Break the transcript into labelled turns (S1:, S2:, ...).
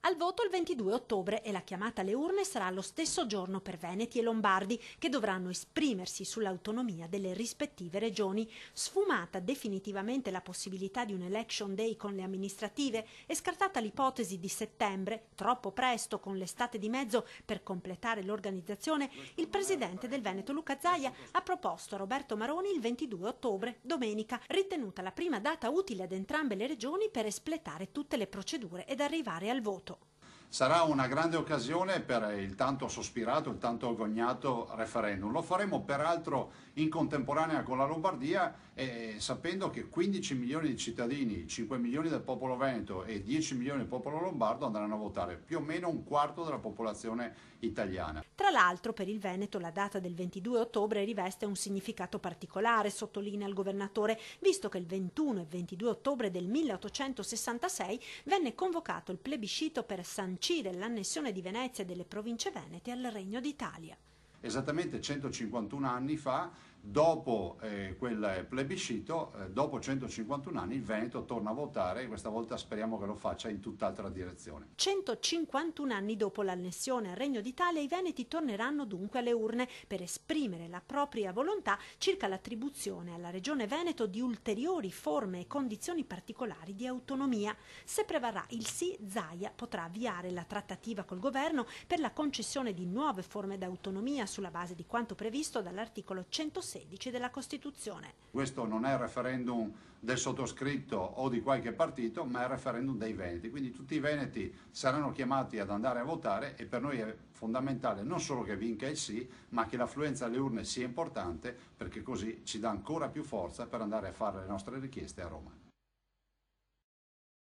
S1: Al voto il 22 ottobre e la chiamata alle urne sarà lo stesso giorno per veneti e lombardi, che dovranno esprimersi sull'autonomia delle rispettive regioni. Sfumata definitivamente la possibilità di un election day con le amministrative e scartata l'ipotesi di settembre, troppo presto con l'estate di mezzo per completare l'organizzazione, il presidente del Veneto Luca Zaia ha proposto a Roberto Maroni il 22 ottobre, domenica, ritenuta la prima data utile ad entrambe le regioni per espletare tutte le procedure ed arrivare al voto.
S2: Sarà una grande occasione per il tanto sospirato, il tanto agognato referendum. Lo faremo peraltro in contemporanea con la Lombardia, sapendo che 15 milioni di cittadini, 5 milioni del popolo veneto e 10 milioni del popolo lombardo andranno a votare, più o meno un quarto della popolazione italiana.
S1: Tra l'altro, per il Veneto la data del 22 ottobre riveste un significato particolare, sottolinea il governatore, visto che il 21 e 22 ottobre del 1866 venne convocato il plebiscito per sancire l'annessione di Venezia e delle province venete al Regno d'Italia.
S2: Esattamente 151 anni fa, dopo quel plebiscito, dopo 151 anni il Veneto torna a votare e questa volta speriamo che lo faccia in tutt'altra direzione.
S1: 151 anni dopo l'annessione al Regno d'Italia, i veneti torneranno dunque alle urne per esprimere la propria volontà circa l'attribuzione alla Regione Veneto di ulteriori forme e condizioni particolari di autonomia. Se prevarrà il sì, Zaia potrà avviare la trattativa col governo per la concessione di nuove forme d'autonomia sulla base di quanto previsto dall'articolo 116 della Costituzione.
S2: Questo non è il referendum del sottoscritto o di qualche partito, ma è il referendum dei veneti, quindi tutti i veneti saranno chiamati ad andare a votare e per noi è fondamentale non solo che vinca il sì, ma che l'affluenza alle urne sia importante, perché così ci dà ancora più forza per andare a fare le nostre richieste a Roma.